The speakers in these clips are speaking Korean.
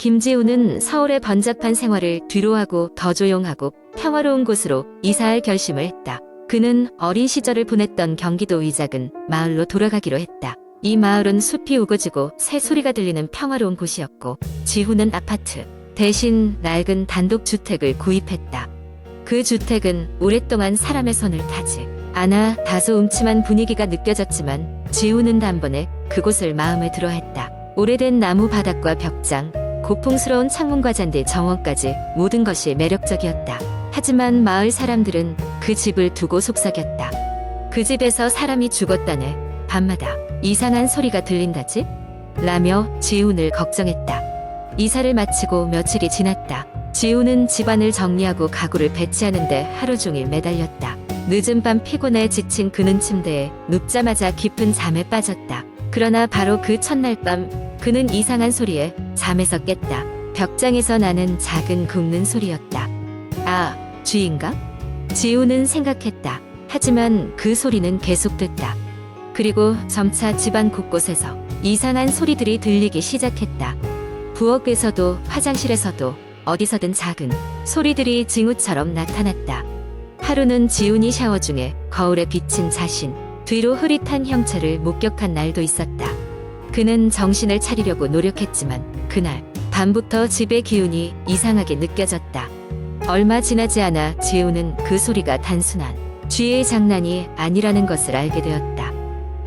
김지우는 서울의 번잡한 생활을 뒤로하고 더 조용하고 평화로운 곳으로 이사할 결심을 했다. 그는 어린 시절을 보냈던 경기도 위작은 마을로 돌아가기로 했다. 이 마을은 숲이 우거지고 새소리가 들리는 평화로운 곳이었고 지우는 아파트 대신 낡은 단독주택을 구입했다. 그 주택은 오랫동안 사람의 손을 타지 않아 다소 음침한 분위기가 느껴졌지만 지우는 단번에 그곳을 마음에 들어 했다. 오래된 나무 바닥과 벽장, 고풍스러운 창문과 잔디 정원까지 모든 것이 매력적이었다. 하지만 마을 사람들은 그 집을 두고 속삭였다. 그 집에서 사람이 죽었다네. 밤마다 이상한 소리가 들린다지? 라며 지훈을 걱정했다. 이사를 마치고 며칠이 지났다. 지훈은 집안을 정리하고 가구를 배치하는데 하루 종일 매달렸다. 늦은 밤 피곤해 지친 그는 침대에 눕자마자 깊은 잠에 빠졌다. 그러나 바로 그 첫날 밤 그는 이상한 소리에 잠에서 깼다. 벽장에서 나는 작은 굽는 소리였다. 아, 쥐인가? 지우는 생각했다. 하지만 그 소리는 계속됐다. 그리고 점차 집안 곳곳에서 이상한 소리들이 들리기 시작했다. 부엌에서도 화장실에서도 어디서든 작은 소리들이 징후처럼 나타났다. 하루는 지훈이 샤워 중에 거울에 비친 자신, 뒤로 흐릿한 형체를 목격한 날도 있었다. 그는 정신을 차리려고 노력했지만 그날 밤부터 집의 기운이 이상하게 느껴졌다. 얼마 지나지 않아 지훈은 그 소리가 단순한 쥐의 장난이 아니라는 것을 알게 되었다.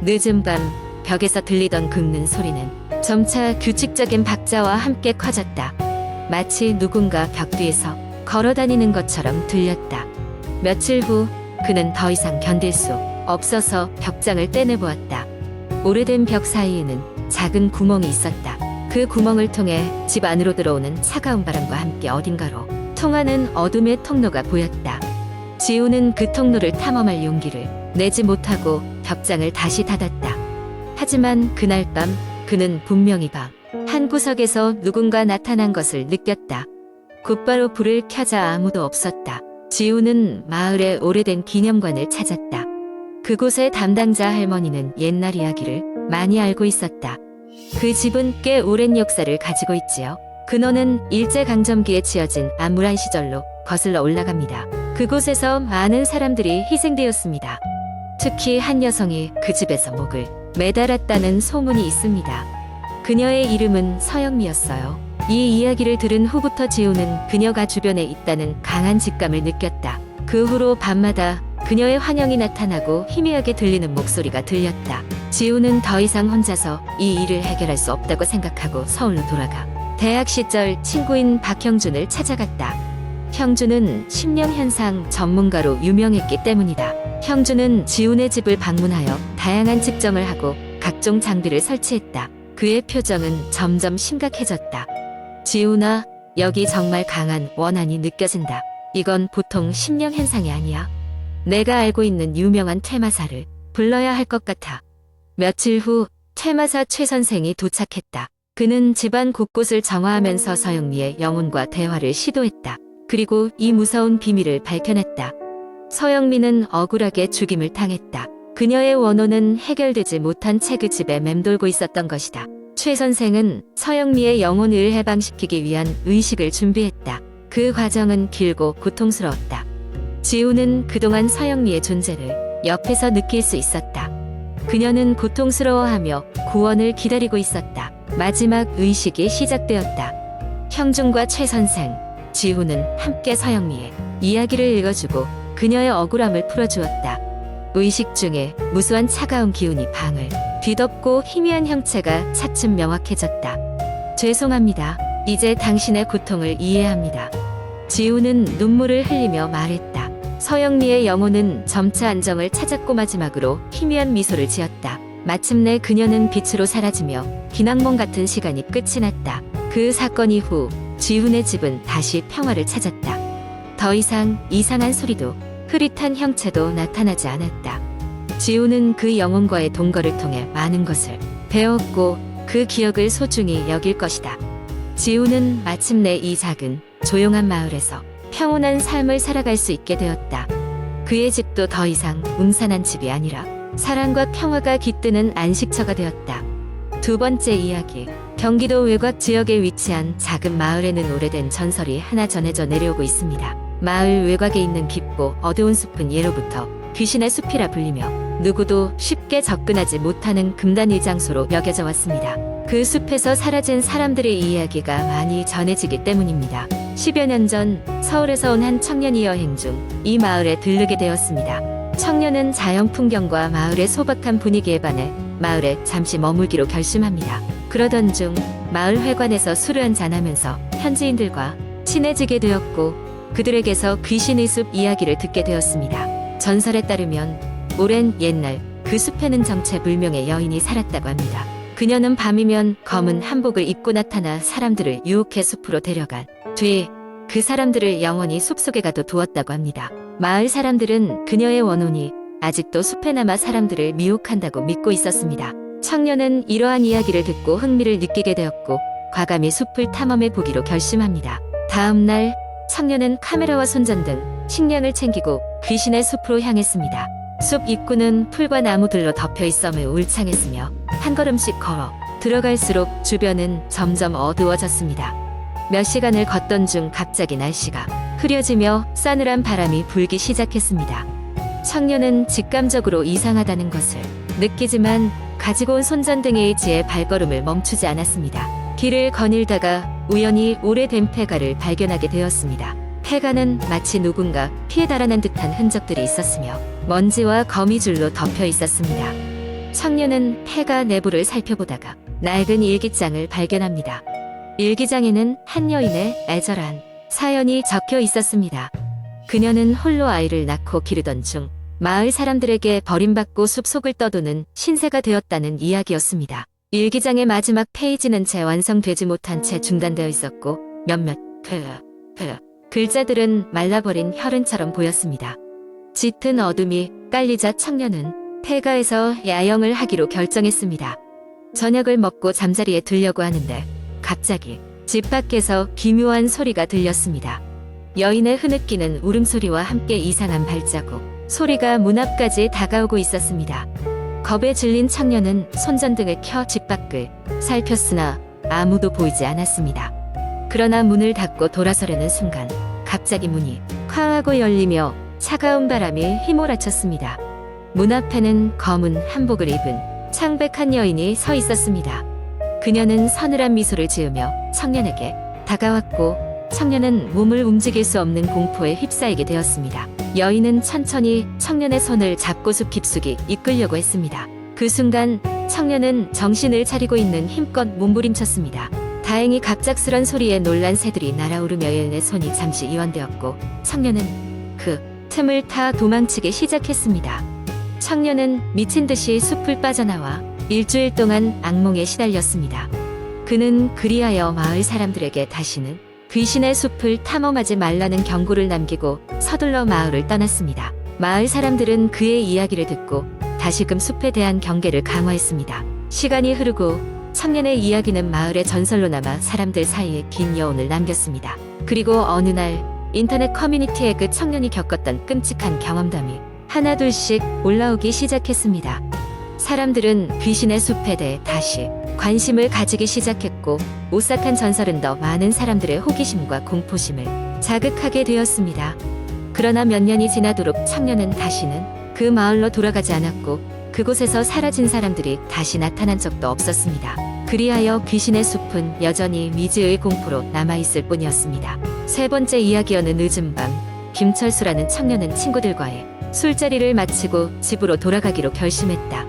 늦은 밤 벽에서 들리던 긁는 소리는 점차 규칙적인 박자와 함께 커졌다. 마치 누군가 벽 뒤에서 걸어다니는 것처럼 들렸다. 며칠 후 그는 더 이상 견딜 수 없어서 벽장을 떼내보았다. 오래된 벽 사이에는 작은 구멍이 있었다. 그 구멍을 통해 집 안으로 들어오는 차가운 바람과 함께 어딘가로 통하는 어둠의 통로가 보였다. 지우는 그 통로를 탐험할 용기를 내지 못하고 벽장을 다시 닫았다. 하지만 그날 밤 그는 분명히 방 한 구석에서 누군가 나타난 것을 느꼈다. 곧바로 불을 켜자 아무도 없었다. 지우는 마을의 오래된 기념관을 찾았다. 그곳의 담당자 할머니는 옛날 이야기를 많이 알고 있었다. 그 집은 꽤 오랜 역사를 가지고 있지요. 근원은 일제강점기에 지어진 암울한 시절로 거슬러 올라갑니다. 그곳에서 많은 사람들이 희생되었습니다. 특히 한 여성이 그 집에서 목을 매달았다는 소문이 있습니다. 그녀의 이름은 서영미였어요. 이 이야기를 들은 후부터 지우는 그녀가 주변에 있다는 강한 직감을 느꼈다. 그 후로 밤마다 그녀의 환영이 나타나고 희미하게 들리는 목소리가 들렸다. 지우는 더 이상 혼자서 이 일을 해결할 수 없다고 생각하고 서울로 돌아가 대학 시절 친구인 박형준을 찾아갔다. 형준은 심령현상 전문가로 유명했기 때문이다. 형준은 지훈의 집을 방문하여 다양한 측정을 하고 각종 장비를 설치했다. 그의 표정은 점점 심각해졌다. 지훈아, 여기 정말 강한 원한이 느껴진다. 이건 보통 심령현상이 아니야. 내가 알고 있는 유명한 퇴마사를 불러야 할 것 같아. 며칠 후 퇴마사 최 선생이 도착했다. 그는 집안 곳곳을 정화하면서 서영미의 영혼과 대화를 시도했다. 그리고 이 무서운 비밀을 밝혀냈다. 서영미는 억울하게 죽임을 당했다. 그녀의 원혼은 해결되지 못한 채 그 집에 맴돌고 있었던 것이다. 최 선생은 서영미의 영혼을 해방시키기 위한 의식을 준비했다. 그 과정은 길고 고통스러웠다. 지우는 그동안 서영미의 존재를 옆에서 느낄 수 있었다. 그녀는 고통스러워하며 구원을 기다리고 있었다. 마지막 의식이 시작되었다. 형준과 최 선생, 지우는 함께 서영미의 이야기를 읽어주고 그녀의 억울함을 풀어주었다. 의식 중에 무수한 차가운 기운이 방을 뒤덮고 희미한 형체가 차츰 명확해졌다. 죄송합니다. 이제 당신의 고통을 이해합니다. 지우는 눈물을 흘리며 말했다. 서영미의 영혼은 점차 안정을 찾았고 마지막으로 희미한 미소를 지었다. 마침내 그녀는 빛으로 사라지며 비낭몽 같은 시간이 끝이 났다. 그 사건 이후 지훈의 집은 다시 평화를 찾았다. 더 이상 이상한 소리도 흐릿한 형체도 나타나지 않았다. 지훈은 그 영혼과의 동거를 통해 많은 것을 배웠고 그 기억을 소중히 여길 것이다. 지훈은 마침내 이 작은 조용한 마을에서 평온한 삶을 살아갈 수 있게 되었다. 그의 집도 더 이상 음산한 집이 아니라 사랑과 평화가 깃드는 안식처가 되었다. 두 번째 이야기, 경기도 외곽 지역에 위치한 작은 마을에는 오래된 전설이 하나 전해져 내려오고 있습니다. 마을 외곽에 있는 깊고 어두운 숲은 예로부터 귀신의 숲이라 불리며 누구도 쉽게 접근하지 못하는 금단의 장소로 여겨져 왔습니다. 그 숲에서 사라진 사람들의 이야기가 많이 전해지기 때문입니다. 10여 년 전 서울에서 온 한 청년이 여행 중 이 마을에 들르게 되었습니다. 청년은 자연 풍경과 마을의 소박한 분위기에 반해 마을에 잠시 머물기로 결심합니다. 그러던 중 마을 회관에서 술을 한잔하면서 현지인들과 친해지게 되었고 그들에게서 귀신의 숲 이야기를 듣게 되었습니다. 전설에 따르면 오랜 옛날 그 숲에는 정체불명의 여인이 살았다고 합니다. 그녀는 밤이면 검은 한복을 입고 나타나 사람들을 유혹해 숲으로 데려간 뒤 그 사람들을 영원히 숲속에 가둬두었다고 합니다. 마을 사람들은 그녀의 원혼이 아직도 숲에 남아 사람들을 미혹한다고 믿고 있었습니다. 청년은 이러한 이야기를 듣고 흥미를 느끼게 되었고 과감히 숲을 탐험해 보기로 결심합니다. 다음 날 청년은 카메라와 손전등, 식량을 챙기고 귀신의 숲으로 향했습니다. 숲 입구는 풀과 나무들로 덮여 있음에 울창했으며 한 걸음씩 걸어 들어갈수록 주변은 점점 어두워졌습니다. 몇 시간을 걷던 중 갑자기 날씨가 흐려지며 싸늘한 바람이 불기 시작했습니다. 청년은 직감적으로 이상하다는 것을 느끼지만 가지고 온 손전등에 의지해 발걸음을 멈추지 않았습니다. 길을 거닐다가 우연히 오래된 폐가를 발견하게 되었습니다. 폐가는 마치 누군가 피해 달아난 듯한 흔적들이 있었으며 먼지와 거미줄로 덮여 있었습니다. 청년은 폐가 내부를 살펴보다가 낡은 일기장을 발견합니다. 일기장에는 한 여인의 애절한 사연이 적혀 있었습니다. 그녀는 홀로 아이를 낳고 기르던 중 마을 사람들에게 버림받고 숲속을 떠도는 신세가 되었다는 이야기였습니다. 일기장의 마지막 페이지는 채 완성되지 못한 채 중단되어 있었고 몇몇 글자들은 말라버린 혈흔처럼 보였습니다. 짙은 어둠이 깔리자 청년은 폐가에서 야영을 하기로 결정했습니다. 저녁을 먹고 잠자리에 들려고 하는데 갑자기 집 밖에서 기묘한 소리가 들렸습니다. 여인의 흐느끼는 울음소리와 함께 이상한 발자국, 소리가 문 앞까지 다가오고 있었습니다. 겁에 질린 청년은 손전등을 켜 집 밖을 살폈으나 아무도 보이지 않았습니다. 그러나 문을 닫고 돌아서려는 순간 갑자기 문이 쾅 하고 열리며 차가운 바람이 휘몰아쳤습니다. 문 앞에는 검은 한복을 입은 창백한 여인이 서 있었습니다. 그녀는 서늘한 미소를 지으며 청년에게 다가왔고 청년은 몸을 움직일 수 없는 공포에 휩싸이게 되었습니다. 여인은 천천히 청년의 손을 잡고 숲 깊숙이 이끌려고 했습니다. 그 순간 청년은 정신을 차리고 있는 힘껏 몸부림쳤습니다. 다행히 갑작스런 소리에 놀란 새들이 날아오르며 여인의 손이 잠시 이완되었고 청년은 그 틈을 타 도망치기 시작했습니다. 청년은 미친 듯이 숲을 빠져나와 일주일 동안 악몽에 시달렸습니다. 그는 그리하여 마을 사람들에게 다시는 귀신의 숲을 탐험하지 말라는 경고를 남기고 서둘러 마을을 떠났습니다. 마을 사람들은 그의 이야기를 듣고 다시금 숲에 대한 경계를 강화했습니다. 시간이 흐르고 청년의 이야기는 마을의 전설로 남아 사람들 사이에 긴 여운을 남겼습니다. 그리고 어느 날 인터넷 커뮤니티에 그 청년이 겪었던 끔찍한 경험담이 하나둘씩 올라오기 시작했습니다. 사람들은 귀신의 숲에 대해 다시 관심을 가지기 시작했고 오싹한 전설은 더 많은 사람들의 호기심과 공포심을 자극하게 되었습니다. 그러나 몇 년이 지나도록 청년은 다시는 그 마을로 돌아가지 않았고 그곳에서 사라진 사람들이 다시 나타난 적도 없었습니다. 그리하여 귀신의 숲은 여전히 미지의 공포로 남아있을 뿐이었습니다. 세 번째 이야기여는 늦은 밤 김철수라는 청년은 친구들과의 술자리를 마치고 집으로 돌아가기로 결심했다.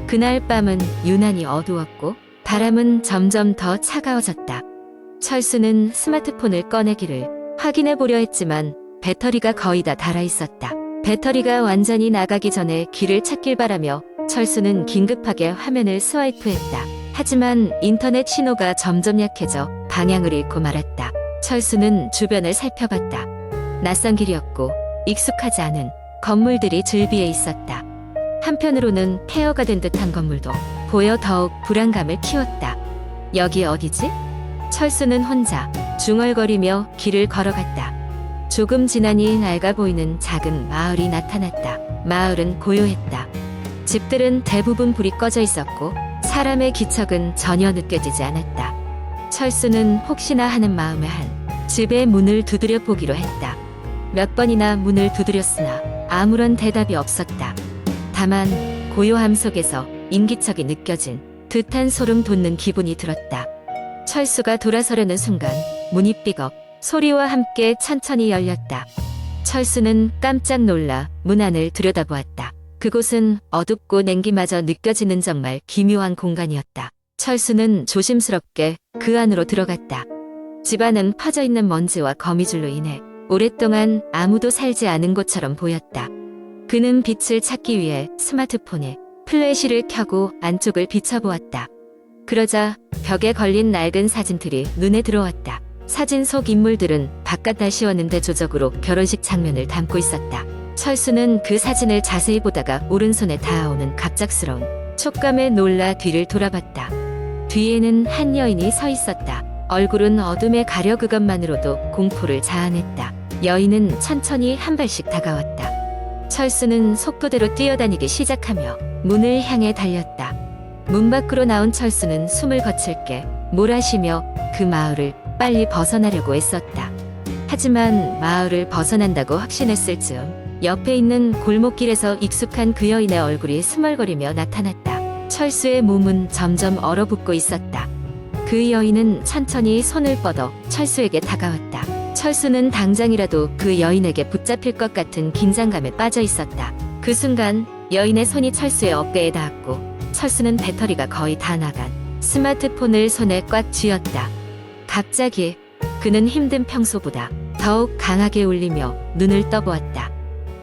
그날 밤은 유난히 어두웠고 바람은 점점 더 차가워졌다. 철수는 스마트폰을 꺼내기를 확인해 보려 했지만 배터리가 거의 다 닳아 있었다. 배터리가 완전히 나가기 전에 길을 찾길 바라며 철수는 긴급하게 화면을 스와이프했다. 하지만 인터넷 신호가 점점 약해져 방향을 잃고 말았다. 철수는 주변을 살펴봤다. 낯선 길이었고 익숙하지 않은 건물들이 즐비해 있었다. 한편으로는 폐허가 된 듯한 건물도 보여 더욱 불안감을 키웠다. 여기 어디지? 철수는 혼자 중얼거리며 길을 걸어갔다. 조금 지나니 낡아 보이는 작은 마을이 나타났다. 마을은 고요했다. 집들은 대부분 불이 꺼져 있었고 사람의 기척은 전혀 느껴지지 않았다. 철수는 혹시나 하는 마음에 한 집의 문을 두드려 보기로 했다. 몇 번이나 문을 두드렸으나 아무런 대답이 없었다. 다만 고요함 속에서 인기척이 느껴진 듯한 소름 돋는 기분이 들었다. 철수가 돌아서려는 순간 문이 삐걱 소리와 함께 천천히 열렸다. 철수는 깜짝 놀라 문 안을 들여다보았다. 그곳은 어둡고 냉기마저 느껴지는 정말 기묘한 공간이었다. 철수는 조심스럽게 그 안으로 들어갔다. 집안은 퍼져있는 먼지와 거미줄로 인해 오랫동안 아무도 살지 않은 곳처럼 보였다. 그는 빛을 찾기 위해 스마트폰에 플래시를 켜고 안쪽을 비춰보았다. 그러자 벽에 걸린 낡은 사진들이 눈에 들어왔다. 사진 속 인물들은 바깥 날씨였는데 조적으로 결혼식 장면을 담고 있었다. 철수는 그 사진을 자세히 보다가 오른손에 닿아오는 갑작스러운 촉감에 놀라 뒤를 돌아봤다. 뒤에는 한 여인이 서 있었다. 얼굴은 어둠에 가려 그것만으로도 공포를 자아냈다. 여인은 천천히 한 발씩 다가왔다. 철수는 속도대로 뛰어다니기 시작하며 문을 향해 달렸다. 문 밖으로 나온 철수는 숨을 거칠게 몰아쉬며 그 마을을 빨리 벗어나려고 애썼다. 하지만 마을을 벗어난다고 확신했을 즈음 옆에 있는 골목길에서 익숙한 그 여인의 얼굴이 스멀거리며 나타났다. 철수의 몸은 점점 얼어붙고 있었다. 그 여인은 천천히 손을 뻗어 철수에게 다가왔다. 철수는 당장이라도 그 여인에게 붙잡힐 것 같은 긴장감에 빠져 있었다. 그 순간 여인의 손이 철수의 어깨에 닿았고 철수는 배터리가 거의 다 나간 스마트폰을 손에 꽉 쥐었다. 갑자기 그는 힘든 평소보다 더욱 강하게 울리며 눈을 떠보았다.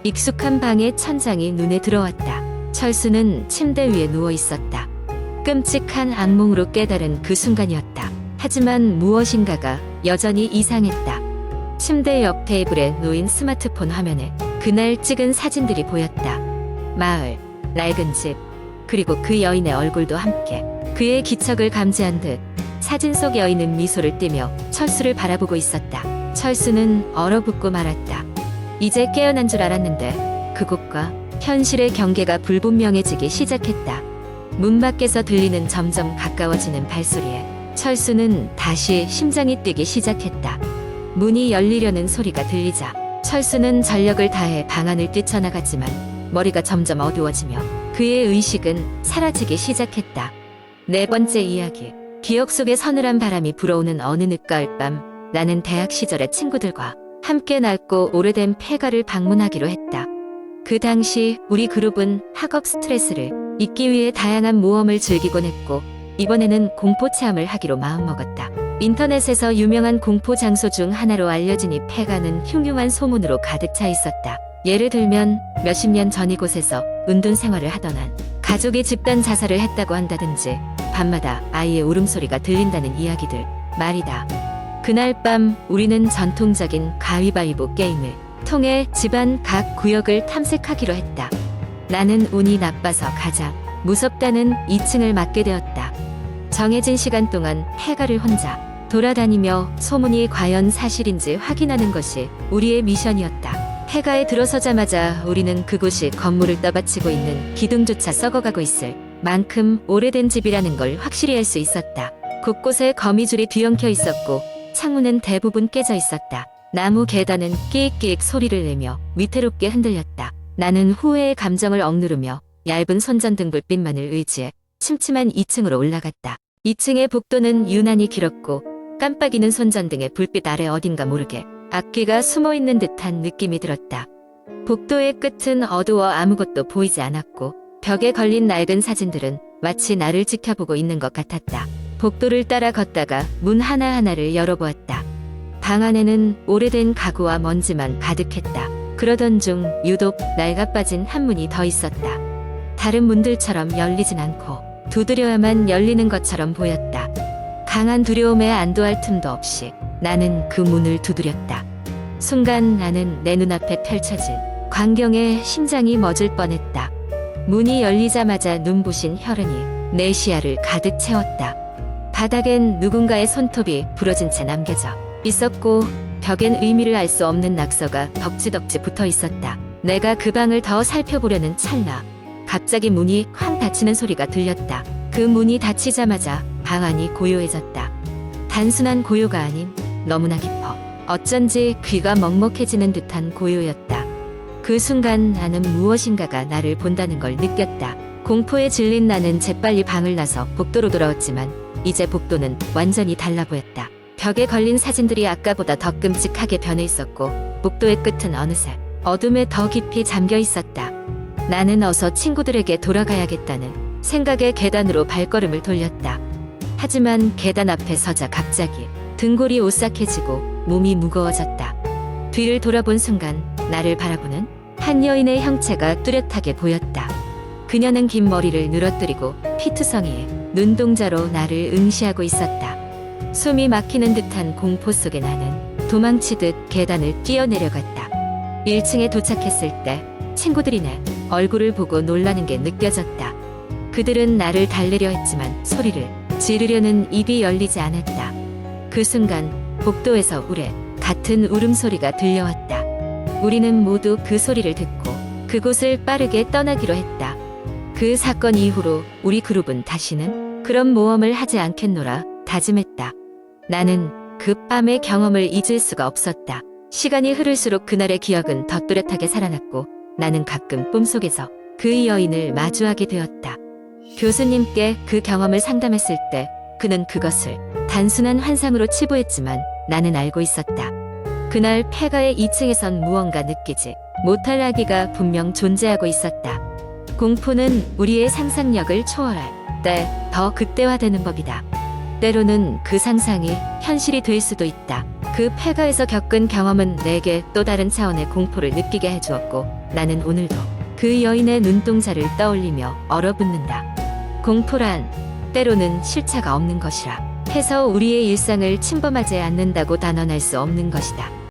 익숙한 방의 천장이 눈에 들어왔다. 철수는 침대 위에 누워 있었다. 끔찍한 악몽으로 깨달은 그 순간이었다. 하지만 무엇인가가 여전히 이상했다. 침대 옆 테이블에 놓인 스마트폰 화면에 그날 찍은 사진들이 보였다. 마을, 낡은 집, 그리고 그 여인의 얼굴도 함께. 그의 기척을 감지한 듯 사진 속 여인은 미소를 띠며 철수를 바라보고 있었다. 철수는 얼어붙고 말았다. 이제 깨어난 줄 알았는데 그곳과 현실의 경계가 불분명해지기 시작했다. 문 밖에서 들리는 점점 가까워지는 발소리에 철수는 다시 심장이 뛰기 시작했다. 문이 열리려는 소리가 들리자 철수는 전력을 다해 방 안을 뛰쳐나갔지만 머리가 점점 어두워지며 그의 의식은 사라지기 시작했다. 네 번째 이야기. 기억 속에 서늘한 바람이 불어오는 어느 늦가을 밤, 나는 대학 시절의 친구들과 함께 낡고 오래된 폐가를 방문하기로 했다. 그 당시 우리 그룹은 학업 스트레스를 잊기 위해 다양한 모험을 즐기곤 했고 이번에는 공포 체험을 하기로 마음먹었다. 인터넷에서 유명한 공포 장소 중 하나로 알려진 이 폐가는 흉흉한 소문으로 가득 차 있었다. 예를 들면 몇십 년 전 이곳에서 은둔 생활을 하던 한 가족이 집단 자살을 했다고 한다든지 밤마다 아이의 울음소리가 들린다는 이야기들 말이다. 그날 밤 우리는 전통적인 가위바위보 게임을 통해 집안 각 구역을 탐색하기로 했다. 나는 운이 나빠서 가장 무섭다는 2층을 맡게 되었다. 정해진 시간 동안 폐가를 혼자 돌아다니며 소문이 과연 사실인지 확인하는 것이 우리의 미션이었다. 폐가에 들어서자마자 우리는 그곳이 건물을 떠받치고 있는 기둥조차 썩어가고 있을 만큼 오래된 집이라는 걸 확실히 알 수 있었다. 곳곳에 거미줄이 뒤엉켜 있었고 창문은 대부분 깨져 있었다. 나무 계단은 끼익끼익 소리를 내며 위태롭게 흔들렸다. 나는 후회의 감정을 억누르며 얇은 손전등 불빛만을 의지해 침침한 2층으로 올라갔다. 2층의 복도는 유난히 길었고 깜빡이는 손전등의 불빛 아래 어딘가 모르게 악귀가 숨어있는 듯한 느낌이 들었다. 복도의 끝은 어두워 아무것도 보이지 않았고 벽에 걸린 낡은 사진들은 마치 나를 지켜보고 있는 것 같았다. 복도를 따라 걷다가 문 하나하나를 열어보았다. 방 안에는 오래된 가구와 먼지만 가득했다. 그러던 중 유독 낡아빠진 한 문이 더 있었다. 다른 문들처럼 열리진 않고 두드려야만 열리는 것처럼 보였다. 강한 두려움에 안도할 틈도 없이 나는 그 문을 두드렸다. 순간 나는 내 눈앞에 펼쳐진 광경에 심장이 멎을 뻔했다. 문이 열리자마자 눈부신 혈흔이 내 시야를 가득 채웠다. 바닥엔 누군가의 손톱이 부러진 채 남겨져 있었고 벽엔 의미를 알 수 없는 낙서가 덕지덕지 붙어 있었다. 내가 그 방을 더 살펴보려는 찰나 갑자기 문이 쾅 닫히는 소리가 들렸다. 그 문이 닫히자마자 방 안이 고요해졌다. 단순한 고요가 아닌 너무나 깊어 어쩐지 귀가 먹먹해지는 듯한 고요였다. 그 순간 나는 무엇인가가 나를 본다는 걸 느꼈다. 공포에 질린 나는 재빨리 방을 나서 복도로 돌아왔지만 이제 복도는 완전히 달라 보였다. 벽에 걸린 사진들이 아까보다 더 끔찍하게 변해 있었고 복도의 끝은 어느새 어둠에 더 깊이 잠겨 있었다. 나는 어서 친구들에게 돌아가야겠다는 생각에 계단으로 발걸음을 돌렸다. 하지만 계단 앞에 서자 갑자기 등골이 오싹해지고 몸이 무거워졌다. 뒤를 돌아본 순간 나를 바라보는 한 여인의 형체가 뚜렷하게 보였다. 그녀는 긴 머리를 늘어뜨리고 피투성이에 눈동자로 나를 응시하고 있었다. 숨이 막히는 듯한 공포 속에 나는 도망치듯 계단을 뛰어내려갔다. 1층에 도착했을 때 친구들이 내 얼굴을 보고 놀라는 게 느껴졌다. 그들은 나를 달래려 했지만 소리를 지르려는 입이 열리지 않았다. 그 순간 복도에서 우레 같은 울음소리가 들려왔다. 우리는 모두 그 소리를 듣고 그곳을 빠르게 떠나기로 했다. 그 사건 이후로 우리 그룹은 다시는 그런 모험을 하지 않겠노라 다짐했다. 나는 그 밤의 경험을 잊을 수가 없었다. 시간이 흐를수록 그날의 기억은 더 뚜렷하게 살아났고 나는 가끔 꿈속에서 그 여인을 마주하게 되었다. 교수님께 그 경험을 상담했을 때 그는 그것을 단순한 환상으로 치부했지만 나는 알고 있었다. 그날 폐가의 2층에선 무언가 느끼지 못할 아기가 분명 존재하고 있었다. 공포는 우리의 상상력을 초월할 때 더 극대화되는 법이다. 때로는 그 상상이 현실이 될 수도 있다. 그 폐가에서 겪은 경험은 내게 또 다른 차원의 공포를 느끼게 해주었고 나는 오늘도 그 여인의 눈동자를 떠올리며 얼어붙는다. 공포란 때로는 실체가 없는 것이라 해서 우리의 일상을 침범하지 않는다고 단언할 수 없는 것이다.